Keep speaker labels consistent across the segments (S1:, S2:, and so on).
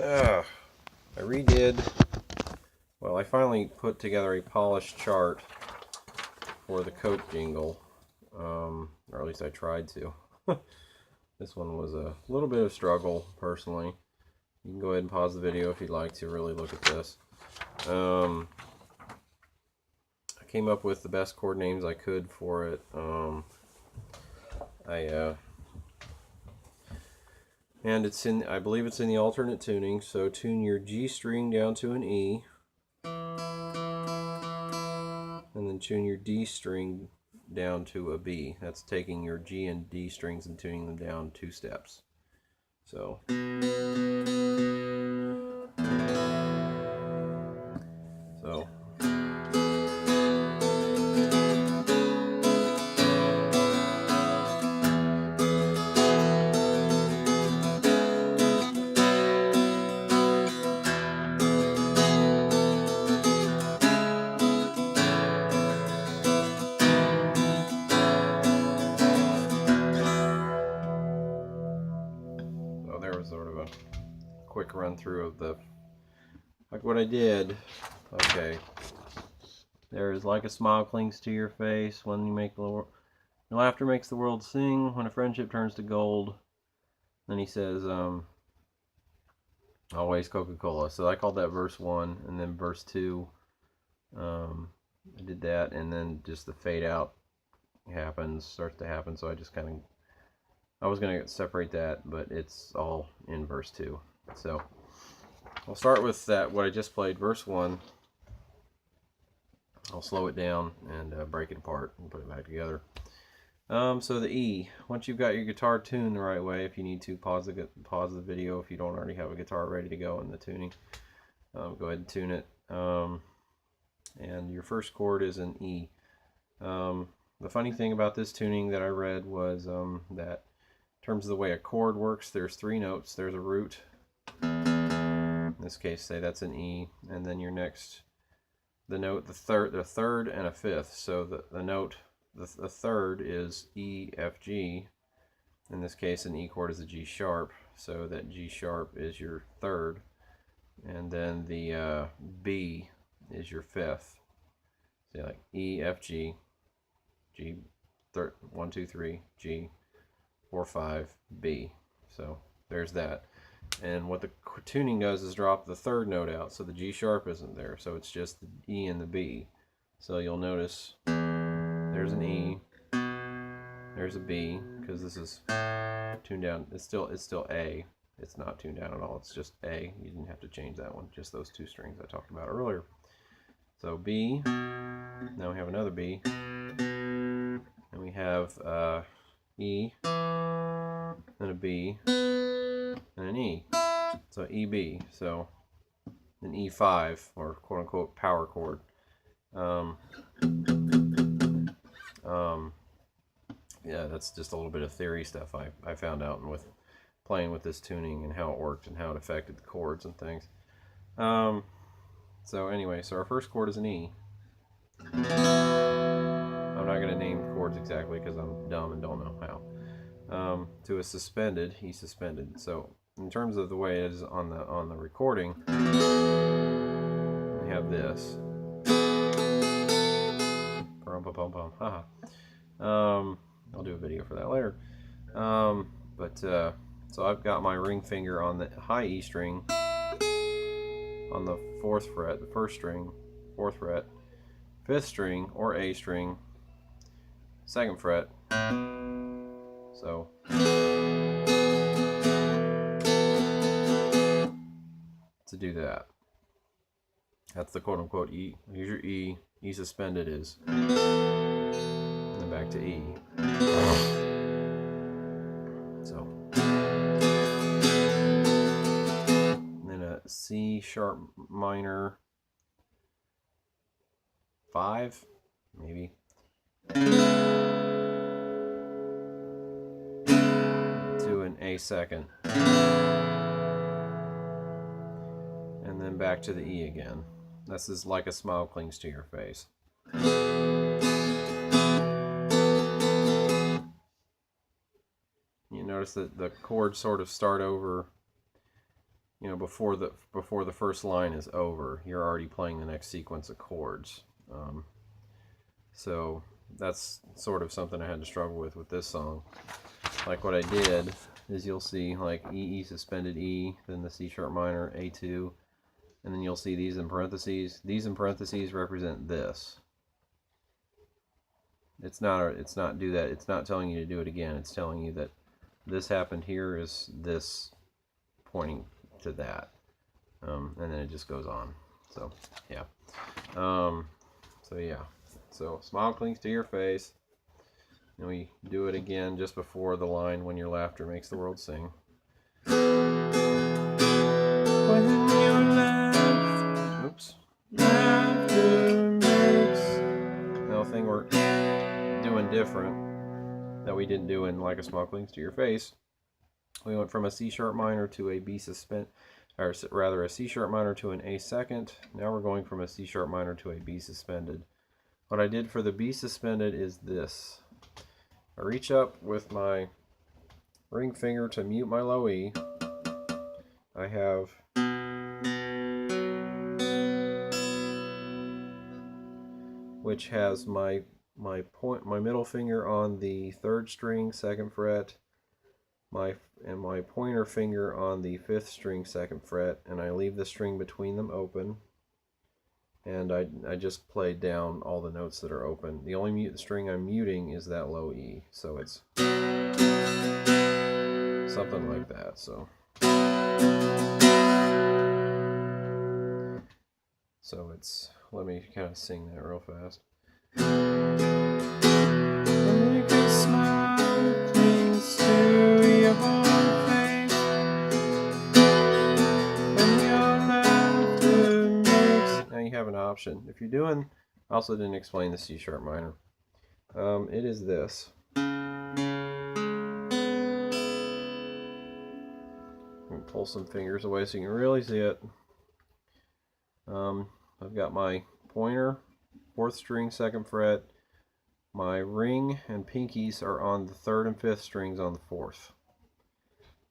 S1: I redid, well, I finally put together a polished chart for the Coke Jingle, or at least I tried to. This one was a little bit of struggle, personally. You can go ahead and pause the video if you'd like to really look at this. I came up with the best chord names I could for it. And it's in, I believe it's in the alternate tuning, so tune your G string down to an E, and then tune your D string down to a B. That's taking your G and D strings and tuning them down 2 steps. So, so there was sort of a quick run through of the, like what I did. Okay, there's like a smile clings to your face when you make the laughter makes the world sing, when a friendship turns to gold. Then he says, always Coca-Cola. So I called that verse 1, and then verse 2, I did that, and then just the fade out starts to happen. So I just kind of, I was going to separate that, but it's all in verse 2. So I'll start with that, what I just played, verse 1. I'll slow it down and break it apart and put it back together. So the E, once you've got your guitar tuned the right way, if you need to, pause the video if you don't already have a guitar ready to go in the tuning. Go ahead and tune it. And your first chord is an E. The funny thing about this tuning that I read was that in terms of the way a chord works, there's 3 notes. There's a root. In this case, say that's an E, and then your next, the note, the third, and a fifth. So the note, the third is E, F, G. In this case, an E chord is a G sharp, so that G sharp is your third, and then the B is your fifth. So like E, F, G, G, 1, 2, 3, G, 4, 5, B. So there's that. And what the tuning does is drop the third note out, so the G sharp isn't there, so it's just the E and the B. So you'll notice there's an E, there's a B, because this is tuned down. It's still A. It's not tuned down at all. It's just A. You didn't have to change that one. Just those 2 strings I talked about earlier. So B. Now we have another B, and we have E, and a B, and an E. So EB. So an E5, or quote unquote power chord. Yeah, that's just a little bit of theory stuff I found out with playing with this tuning and how it worked and how it affected the chords and things. So anyway, so our first chord is an E. I'm not going to name chords exactly because I'm dumb and don't know how. To a suspended, E suspended. So in terms of the way it is on the recording, we have this. I'll do a video for that later. So I've got my ring finger on the high E string on the 4th fret, the 1st string, 4th fret, 5th string or A string, 2nd fret. So to do that, that's the quote unquote E. Here's your E. E suspended is, and then back to E. So, and then a C sharp minor 5, maybe, to an A second, and then back to the E again. This is like a smile clings to your face. You notice that the chords sort of start over you know, before the first line is over, you're already playing the next sequence of chords. So that's sort of something I had to struggle with this song. Like what I did is you'll see like E, E suspended E, then the C sharp minor, A2, and then you'll see these in parentheses. These in parentheses represent this. It's not do that. It's not telling you to do it again. It's telling you that this happened here is this pointing to that, and then it just goes on. So yeah, so smile clings to your face, and we do it again just before the line, when your laughter makes the world sing. When your laughter makes. Now, the thing we're doing different that we didn't do in Like a Smile Clings to Your Face, we went from a C sharp minor to a B suspended, or rather a C sharp minor to an A second. Now we're going from a C sharp minor to a B suspended. What I did for the B suspended is this. I reach up with my ring finger to mute my low E. I have which has my middle finger on the 3rd string, 2nd fret, my pointer finger on the 5th string, 2nd fret, and I leave the string between them open, and I just play down all the notes that are open. The only string I'm muting is that low E, so it's something like that. So it's, let me kind of sing that real fast. Like a smile clings to your face, and your laughter makes. Now you have an option. If you're doing, I also didn't explain the C sharp minor. It is this. Pull some fingers away so you can really see it. I've got my pointer, 4th string, 2nd fret. My ring and pinkies are on the 3rd and 5th strings on the 4th.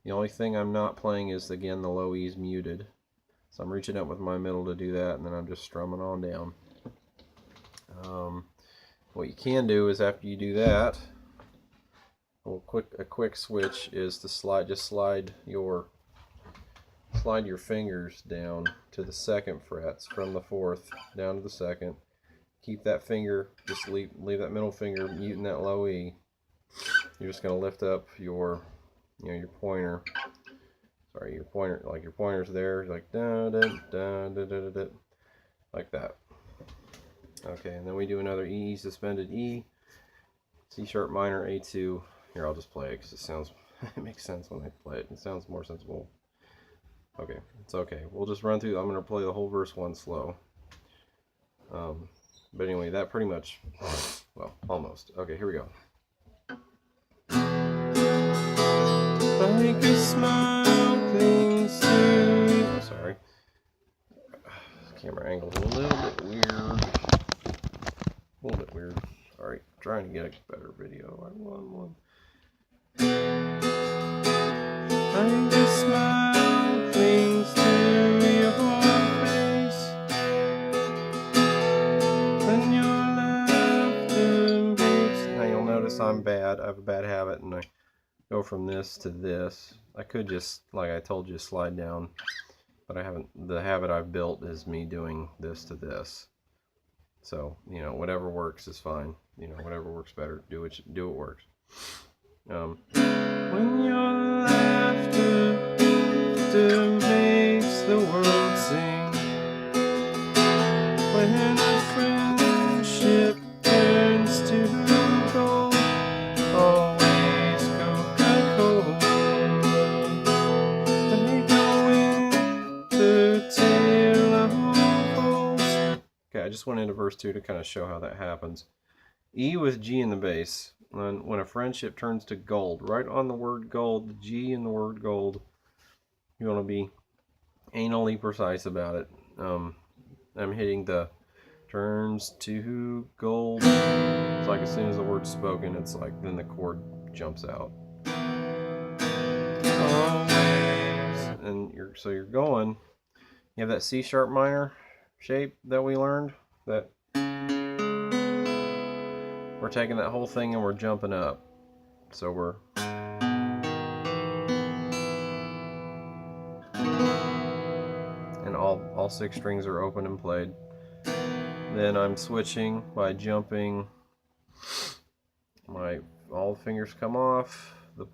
S1: The only thing I'm not playing is, again, the low E is muted. So I'm reaching up with my middle to do that, and then I'm just strumming on down. What you can do is, after you do that, a quick switch is to slide your fingers down to the 2nd frets from the 4th down to the 2nd. Keep that finger, just leave that middle finger muting that low E. You're just going to lift up your pointer. Sorry, your pointer's there, like da da da da da da, like that. Okay, and then we do another E suspended E, C sharp minor, A2. Here, I'll just play it because it makes sense when I play it. It sounds more sensible. Okay, it's okay. We'll just run through. I'm going to play the whole verse 1 slow. But anyway, that pretty much, well, almost. Okay, here we go. Like a smile clings to you. Oh, sorry. Camera angle's a little bit weird. Sorry, trying to get a better video. I want one. Like a smile clings to your face, and your laughter makes. Now you'll notice I have a bad habit, and I go from this to this. I could just, like I told you, slide down, but I haven't. The habit I've built is me doing this to this. So, you know, whatever works is fine. You know, whatever works better, do what works. When your laughter makes the world sing, when a friendship turns to gold, always Coca-Cola, like a winter tale unfolds. Okay, I just went into verse 2 to kind of show how that happens. E with G in the bass. When a friendship turns to gold, right on the word gold, the G in the word gold, you want to be anally precise about it. I'm hitting the turns to gold. It's like as soon as the word's spoken, it's like then the chord jumps out. Always. and you're going. You have that C sharp minor shape that we learned. That we're taking that whole thing and we're jumping up. So we're and all 6 strings are open and played. Then I'm switching by jumping. All the fingers come off. The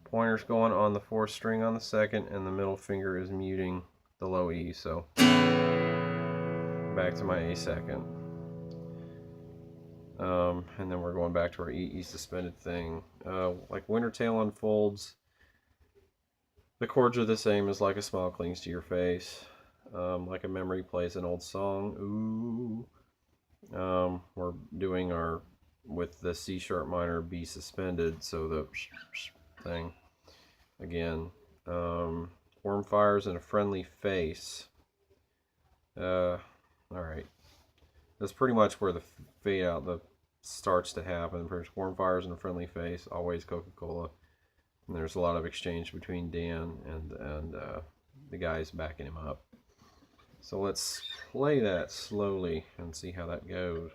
S1: pointer's going on the 4th string on the 2nd, and the middle finger is muting the low E. So back to my A second. And then we're going back to our E suspended thing. Like Winter Tale Unfolds, the chords are the same as Like a Smile Clings to Your Face. Like a Memory Plays an Old Song. Ooh. We're doing our with the C sharp minor B suspended, so the thing again. Warm Fires and a Friendly Face. Alright, that's pretty much where the fade out starts to happen. Warm Fires and a Friendly Face, Always Coca-Cola, and there's a lot of exchange between Dan and the guys backing him up. So let's play that slowly and see how that goes.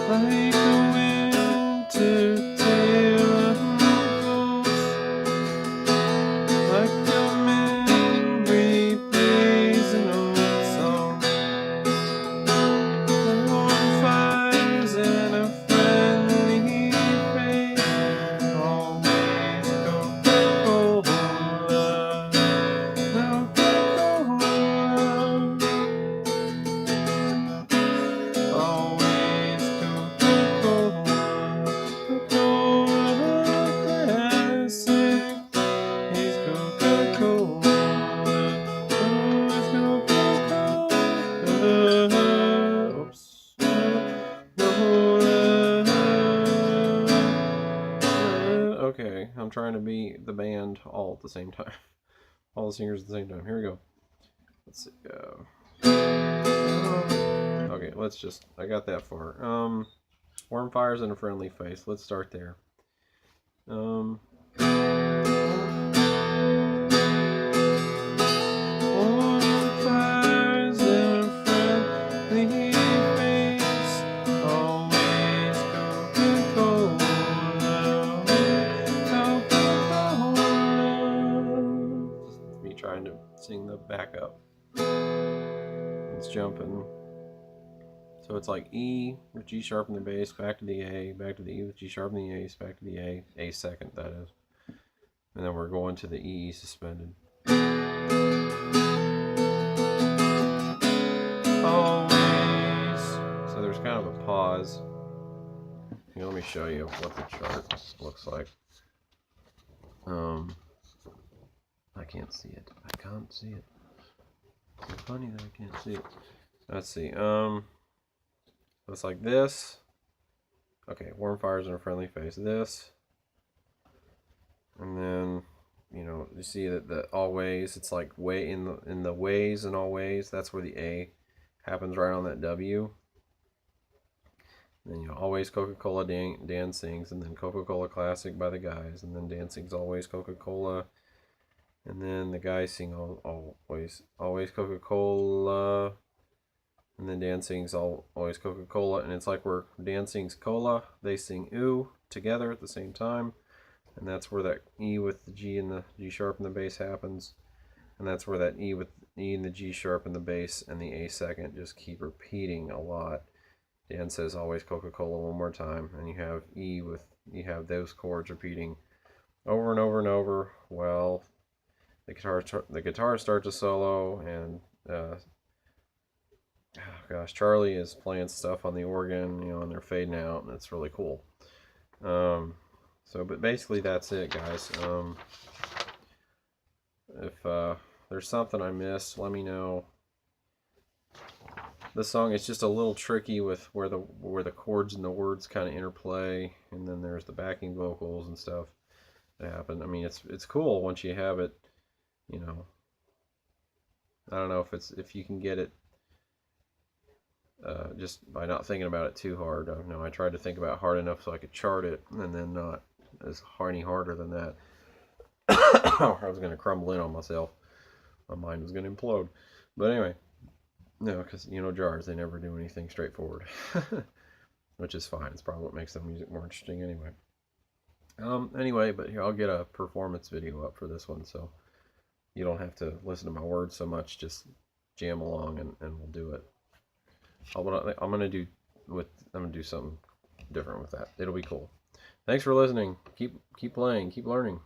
S1: Like a winter tale unfolds, like a memory plays an old song. Warm fires and a friendly face, always Coca-Cola, always Coca-Cola, classic. He's Coca-Cola, always Coca-Cola. Oops. Okay, I'm trying to be the band all at the same time. All the singers at the same time. Here we go. Let's see. Okay, let's just. I got that far. Warm Fires and a Friendly Face. Let's start there. Warm fires and a friendly face, always Coca-Cola, Coca-Cola. Just me trying to sing the backup. It's jumping. So it's like E with G sharp in the bass, back to the A, back to the E with G sharp in the A, back to the A second that is. And then we're going to the E suspended. Always. So there's kind of a pause. Here, let me show you what the chart looks like. I can't see it. I can't see it. It's so funny that I can't see it. Let's see. It's like this. Okay, Warm Fires and a Friendly Face. This. And then, you know, you see that the always, it's like way in the ways and always, that's where the A happens right on that W. And then, you know, Always Coca-Cola, Dan sings, and then Coca-Cola Classic by the guys, and then Dan sings Always Coca-Cola, and then the guys sing always Coca-Cola, and then Dan sings Always Coca-Cola, and it's like where Dan sings cola, they sing ooh together at the same time, and that's where that E with the G and the G sharp and the bass happens, and that's where that E with E and the G sharp and the bass and the A second just keep repeating a lot. Dan says Always Coca-Cola one more time, and you have E with, you have those chords repeating over and over and over. Well, the guitar starts a solo, and oh gosh, Charlie is playing stuff on the organ, you know, and they're fading out, and it's really cool. But basically that's it, guys. If there's something I missed, let me know. This song is just a little tricky with where the chords and the words kind of interplay, and then there's the backing vocals and stuff that happen. I mean, it's cool once you have it, you know. I don't know if you can get it just by not thinking about it too hard. No, I tried to think about it hard enough so I could chart it, and then not any harder than that. I was going to crumble in on myself. My mind was going to implode. But anyway, no, because, you know, jars, they never do anything straightforward. Which is fine. It's probably what makes the music more interesting anyway. Anyway, but here, I'll get a performance video up for this one, so you don't have to listen to my words so much. Just jam along and we'll do it. I'm gonna do something different with that. It'll be cool. Thanks for listening. Keep playing. Keep learning.